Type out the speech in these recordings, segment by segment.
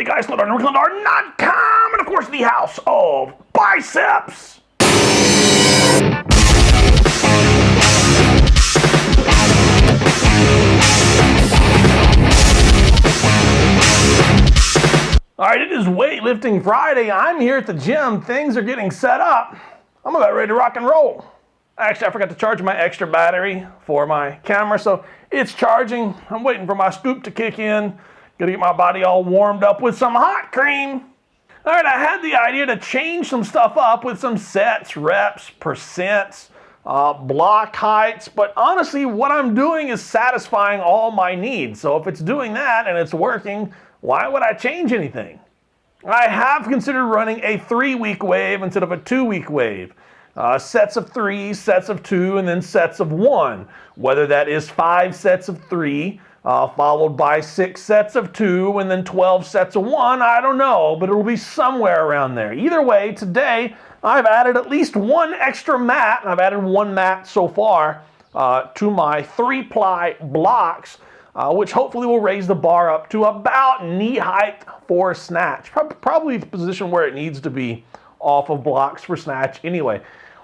guys, SlowDownRicklandR.com, and of course the house of biceps. All right, it is Weightlifting Friday. I'm here at the gym. Things are getting set up. I'm about ready to rock and roll. Actually, I forgot to charge my extra battery for my camera, so it's charging. I'm waiting for my scoop to kick in. Gonna get my body all warmed up with some hot cream. All right, I had the idea to change some stuff up with some sets, reps, percents, block heights, but honestly, what I'm doing is satisfying all my needs. So if it's doing that and it's working, why would I change anything? I have considered running a 3-week wave instead of a 2-week wave. Sets of 3, sets of 2, and then sets of 1. Whether that is 5 sets of 3, followed by 6 sets of 2, and then 12 sets of 1, I don't know, but it'll be somewhere around there. Either way, today I've added at least one extra mat. I've added one mat so far to my 3-ply blocks, which hopefully will raise the bar up to about knee height for snatch. Probably the position where it needs to be off of blocks for snatch anyway.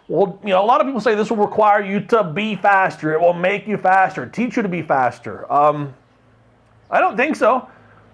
Well, you know, a lot of people say this will require you to be faster. It will make you faster, teach you to be faster. I don't think so.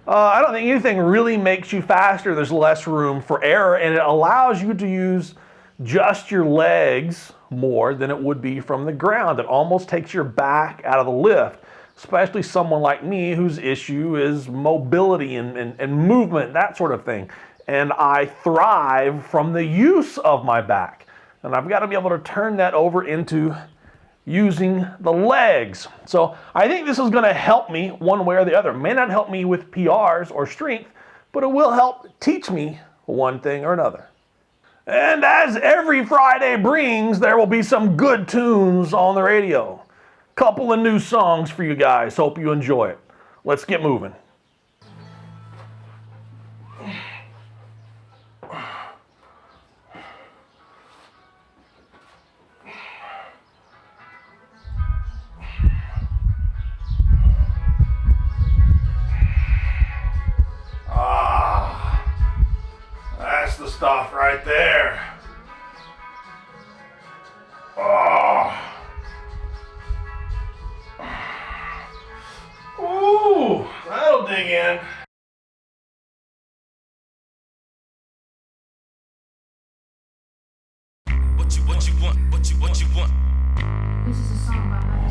I don't think anything really makes you faster. There's less room for error, and it allows you to use just your legs more than it would be from the ground. It almost takes your back out of the lift, especially someone like me whose issue is mobility and movement, that sort of thing. And I thrive from the use of my back. And I've got to be able to turn that over into using the legs. So I think this is going to help me one way or the other. It may not help me with PRs or strength, but it will help teach me one thing or another. And as every Friday brings, there will be some good tunes on the radio. Couple of new songs for you guys. Hope you enjoy it. Let's get moving. That's the stuff right there. Ooh, that'll dig in. What you want? What you want? This is a song about Michael.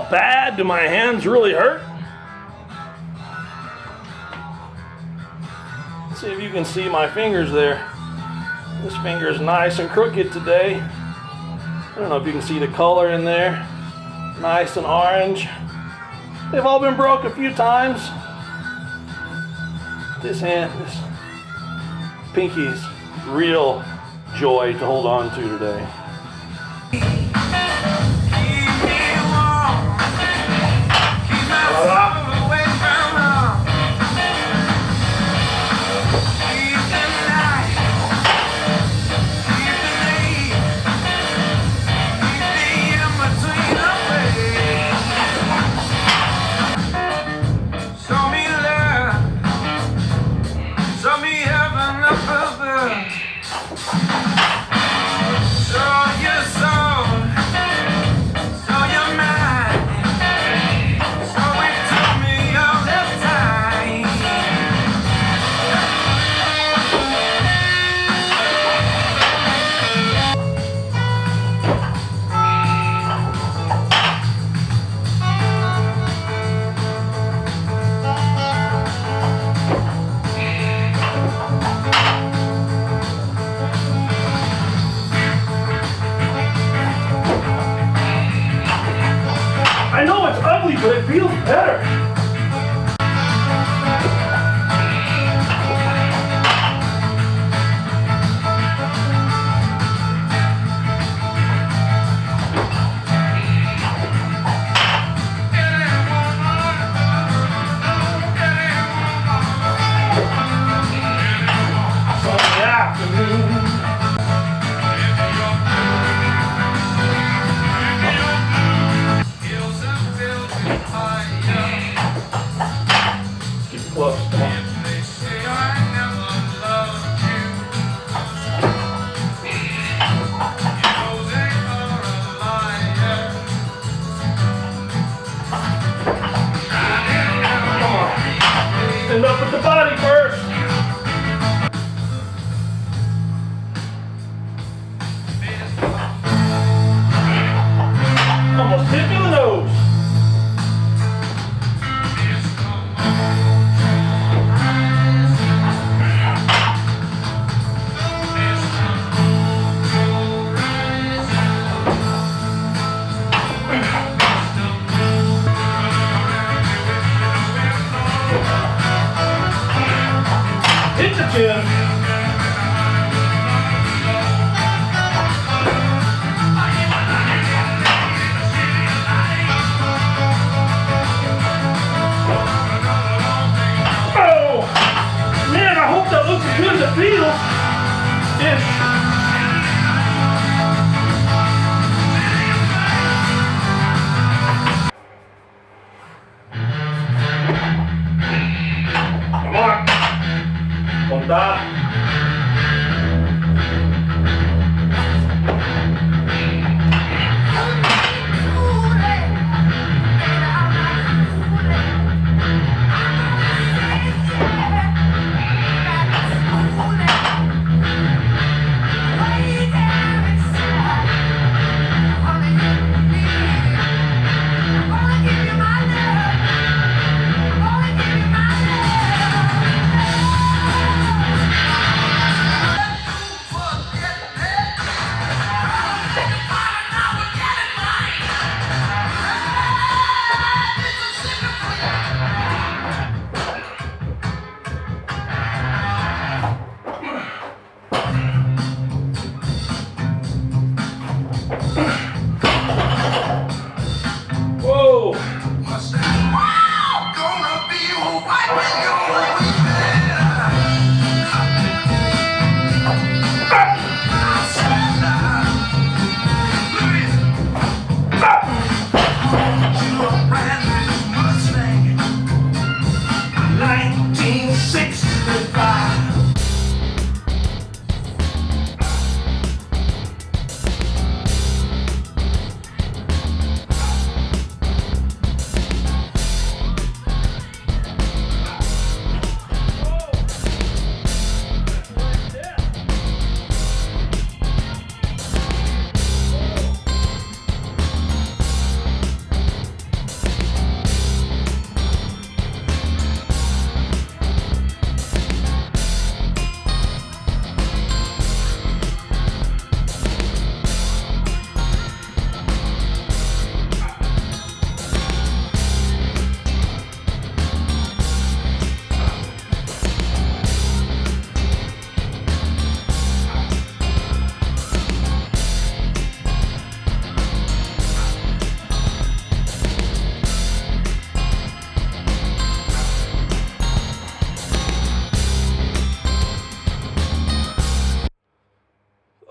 How bad do my hands really hurt? Let's see if you can see my fingers there. This finger is nice and crooked today. I don't know if you can see the color in there. Nice and orange. They've all been broke a few times. This hand, this pinky's real joy to hold on to today. I know it's ugly, but it feels better. Sunday afternoon. Hills and fields high, yeah.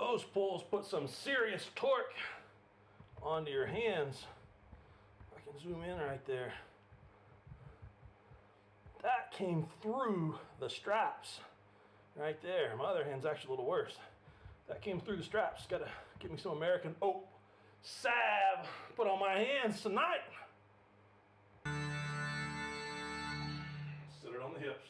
those pulls put some serious torque onto your hands. I can zoom in right there. That came through the straps right there. My other hand's actually a little worse. That came through the straps. Gotta get me some American Oak salve, put on my hands tonight. Sit it on the hips.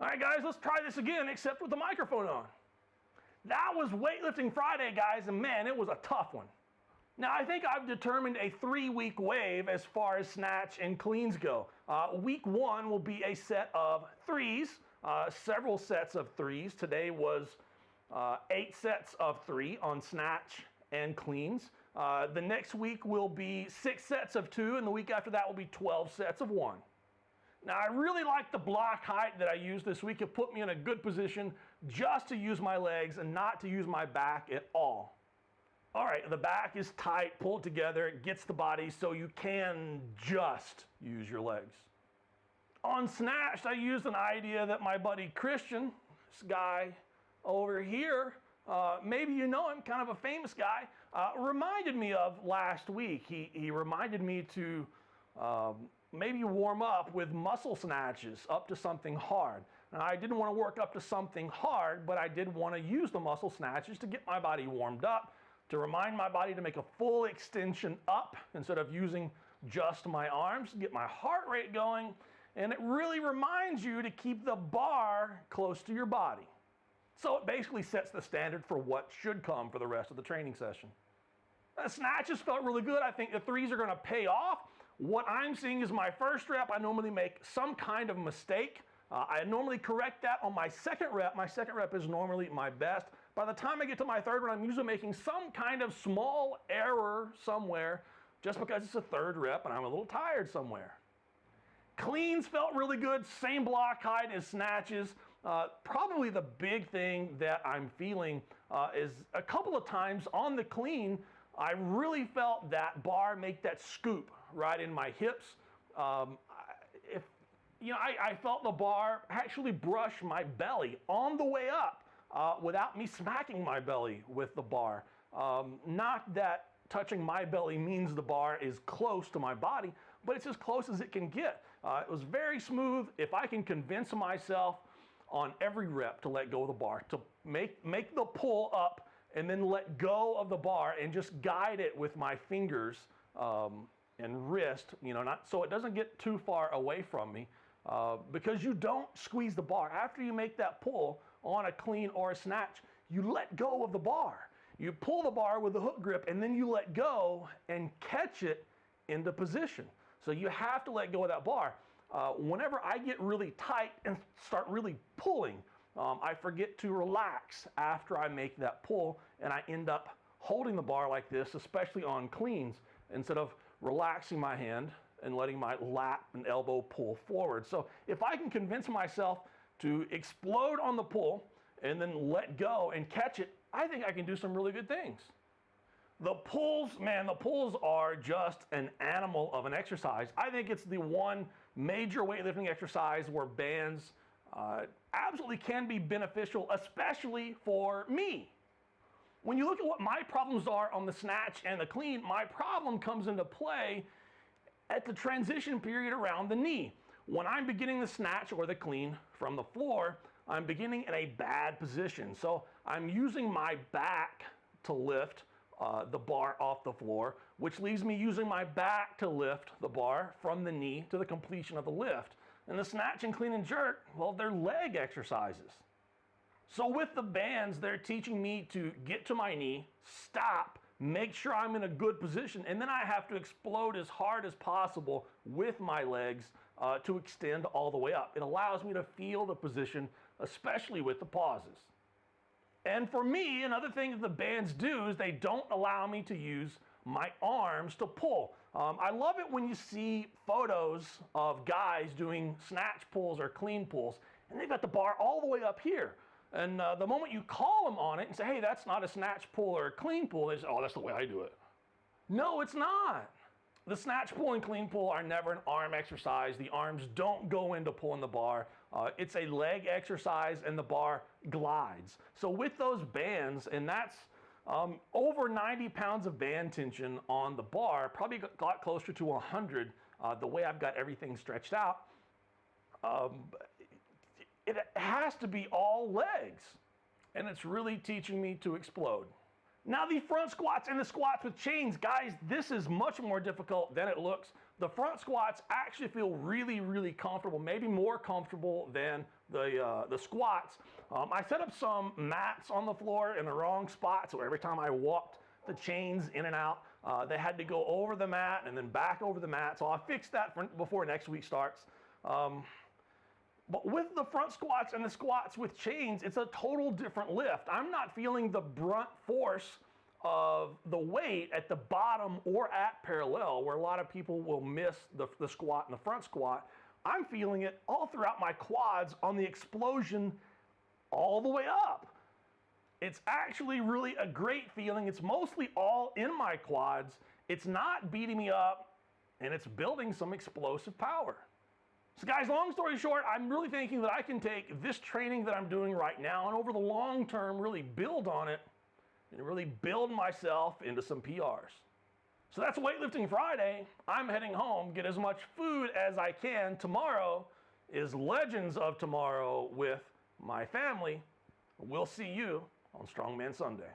All right, guys, let's try this again, except with the microphone on. That was Weightlifting Friday, guys, and man, it was a tough one. Now, I think I've determined a 3-week wave as far as snatch and cleans go. Week 1 will be a set of 3s, several sets of 3s. Today was 8 sets of 3 on snatch and cleans. The next week will be 6 sets of 2, and the week after that will be 12 sets of 1. Now, I really like the block height that I used this week. It put me in a good position just to use my legs and not to use my back at all. All right, the back is tight, pull it together, it gets the body so you can just use your legs. On Snatch, I used an idea that my buddy Christian, this guy over here, maybe you know him, kind of a famous guy, reminded me of last week. He reminded me to maybe warm up with muscle snatches up to something hard. Now, I didn't want to work up to something hard, but I did want to use the muscle snatches to get my body warmed up, to remind my body to make a full extension up instead of using just my arms, to get my heart rate going, and it really reminds you to keep the bar close to your body. So it basically sets the standard for what should come for the rest of the training session. Snatches felt really good. I think the 3s are going to pay off. What I'm seeing is my first rep, I normally make some kind of mistake. I normally correct that on my second rep. My second rep is normally my best. By the time I get to my third one, I'm usually making some kind of small error somewhere just because it's a third rep and I'm a little tired somewhere. Cleans felt really good, same block height as snatches. Probably the big thing that I'm feeling is a couple of times on the clean, I really felt that bar make that scoop right in my hips. I felt the bar actually brush my belly on the way up without me smacking my belly with the bar. Not that touching my belly means the bar is close to my body, but it's as close as it can get. It was very smooth. If I can convince myself on every rep to let go of the bar, to make the pull up and then let go of the bar and just guide it with my fingers and wrist, not so it doesn't get too far away from me, because you don't squeeze the bar. After you make that pull on a clean or a snatch, you let go of the bar. You pull the bar with the hook grip and then you let go and catch it into position. So you have to let go of that bar. Whenever I get really tight and start really pulling, I forget to relax after I make that pull, and I end up holding the bar like this, especially on cleans, instead of relaxing my hand and letting my lat and elbow pull forward. So if I can convince myself to explode on the pull and then let go and catch it, I think I can do some really good things. The pulls, man, the pulls are just an animal of an exercise. I think it's the one major weightlifting exercise where bands absolutely can be beneficial, especially for me. When you look at what my problems are on the snatch and the clean, my problem comes into play at the transition period around the knee. When I'm beginning the snatch or the clean from the floor, I'm beginning in a bad position. So I'm using my back to lift the bar off the floor, which leaves me using my back to lift the bar from the knee to the completion of the lift. And the snatch and clean and jerk, well, they're leg exercises. So with the bands, they're teaching me to get to my knee, stop, make sure I'm in a good position, and then I have to explode as hard as possible with my legs to extend all the way up. It allows me to feel the position, especially with the pauses. And for me, another thing that the bands do is they don't allow me to use my arms to pull. I love it when you see photos of guys doing snatch pulls or clean pulls, and they've got the bar all the way up here. And the moment you call them on it and say, hey, that's not a snatch pull or a clean pull, they say, oh, that's the way I do it. No, it's not. The snatch pull and clean pull are never an arm exercise. The arms don't go into pulling the bar. It's a leg exercise and the bar glides. So with those bands, and that's over 90 pounds of band tension on the bar, probably got closer to 100 the way I've got everything stretched out. It has to be all legs, and it's really teaching me to explode. Now the front squats and the squats with chains, guys, this is much more difficult than it looks. The front squats actually feel really, really comfortable, maybe more comfortable than the squats. I set up some mats on the floor in the wrong spot, so every time I walked the chains in and out, they had to go over the mat and then back over the mat, so I'll fix that before next week starts. But with the front squats and the squats with chains, it's a total different lift. I'm not feeling the brunt force of the weight at the bottom or at parallel, where a lot of people will miss the squat and the front squat. I'm feeling it all throughout my quads on the explosion all the way up. It's actually really a great feeling. It's mostly all in my quads. It's not beating me up, and it's building some explosive power. So guys, long story short, I'm really thinking that I can take this training that I'm doing right now and over the long term really build on it and really build myself into some PRs. So that's Weightlifting Friday. I'm heading home, get as much food as I can. Tomorrow is Legends of Tomorrow with my family. We'll see you on Strongman Sunday.